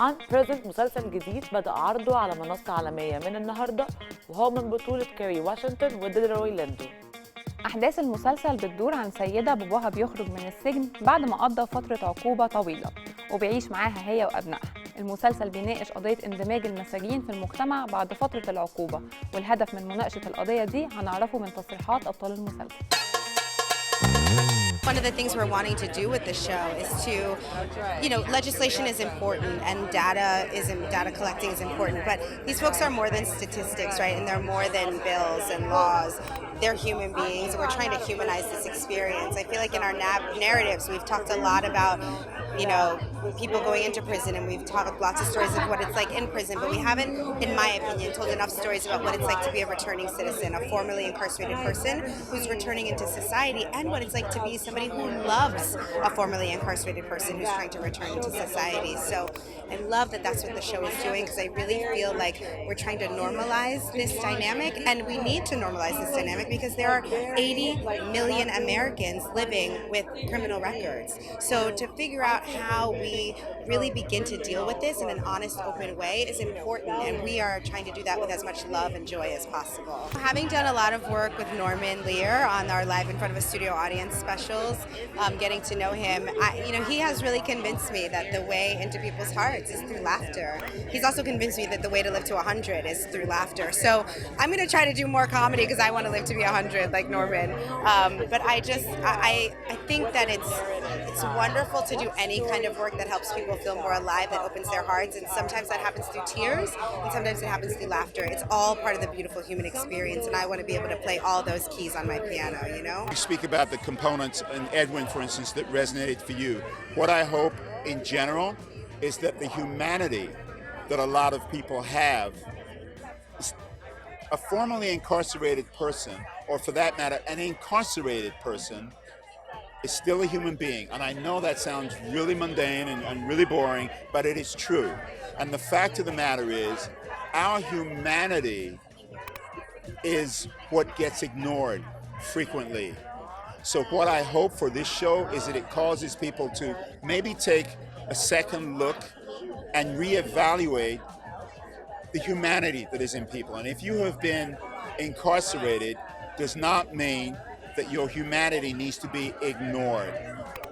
unprisoned مسلسل جديد بدأ عرضه على منصة عالمية من النهاردة، وهو من بطولة كاري واشنطن وديلروي ليندو. أحداث المسلسل بتدور عن سيدة باباها بيخرج من السجن بعد ما قضى فترة عقوبة طويلة، وبيعيش معاها هي وأبنائها. المسلسل بيناقش قضية اندماج المساجين في المجتمع بعد فترة العقوبة، والهدف من مناقشة القضية دي هنعرفه من تصريحات أبطال المسلسل. One of the things we're wanting to do with the show is to, legislation is important and data collecting is important, but these folks are more than statistics, right? And they're more than bills and laws. They're human beings, and we're trying to humanize this experience. I feel like in our narratives, we've talked a lot about, people going into prison, and we've talked lots of stories of what it's like in prison, but we haven't, in my opinion, told enough stories about what it's like to be a returning citizen, a formerly incarcerated person who's returning into society, and what it's like to be somebody who loves a formerly incarcerated person who's trying to return into society. So I love that that's what the show is doing, because I really feel like we're trying to normalize this dynamic, and we need to normalize this dynamic because there are 80 million Americans living with criminal records. So to figure out how we really begin to deal with this in an honest, open way is important, and we are trying to do that with as much love and joy as possible. Having done a lot of work with Norman Lear on our Live in Front of a Studio Audience specials, getting to know him, he has really convinced me that the way into people's hearts is through laughter. He's also convinced me that the way to live to 100 is through laughter. So I'm going to try to do more comedy because I want to live to be 100 like Norman. But I think that it's wonderful to do any kind of work that helps people feel more alive, that opens their hearts, and sometimes that happens through tears, and sometimes it happens through laughter. It's all part of the beautiful human experience, and I want to be able to play all those keys on my piano, You speak about the components in Edwin, for instance, that resonated for you. What I hope in general is that the humanity that a lot of people have, a formerly incarcerated person, or for that matter, an incarcerated person, is still a human being. And I know that sounds really mundane and really boring, but it is true. And the fact of the matter is, our humanity is what gets ignored frequently. So what I hope for this show is that it causes people to maybe take a second look and reevaluate the humanity that is in people. And if you have been incarcerated, does not mean that your humanity needs to be ignored.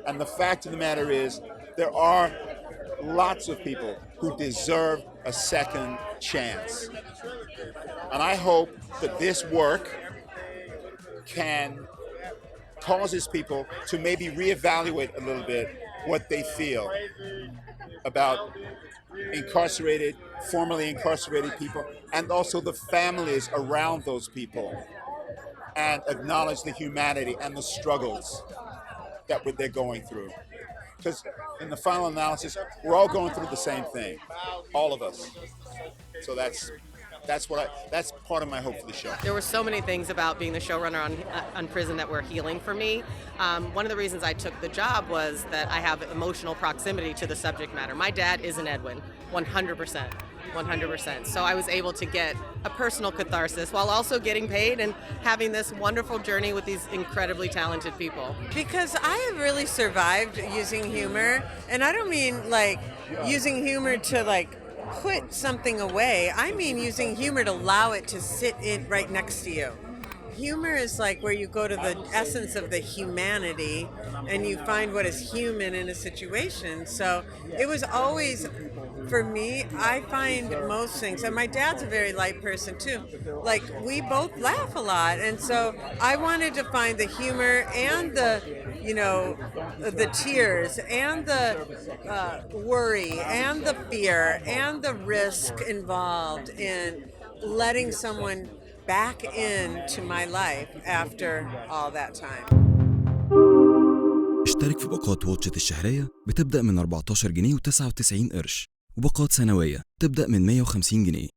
And the fact of the matter is, there are lots of people who deserve a second chance. And I hope that this work can causes people to maybe reevaluate a little bit what they feel about incarcerated, formerly incarcerated people, and also the families around those people, and acknowledge the humanity and the struggles that they're going through. Because in the final analysis, we're all going through the same thing, all of us. So that's part of my hope for the show. There were so many things about being the showrunner on Prison that were healing for me. One of the reasons I took the job was that I have emotional proximity to the subject matter. My dad is an Edwin, 100%. 100%. So I was able to get a personal catharsis while also getting paid and having this wonderful journey with these incredibly talented people. Because I have really survived using humor, and I don't mean like using humor to like put something away. I mean using humor to allow it to sit in right next to you. Humor is like where you go to the essence of the humanity and you find what is human in a situation. So it was always, for me, I find most things, and my dad's a very light person too, like we both laugh a lot, and so I wanted to find the humor and the tears and the worry and the fear and the risk involved in letting someone back into my life after all that time. اشترك في باقات واتشت الشهرية بتبدأ من 14 جنيه و99 قرش، وباقات سنوية تبدأ من 150 جنيه.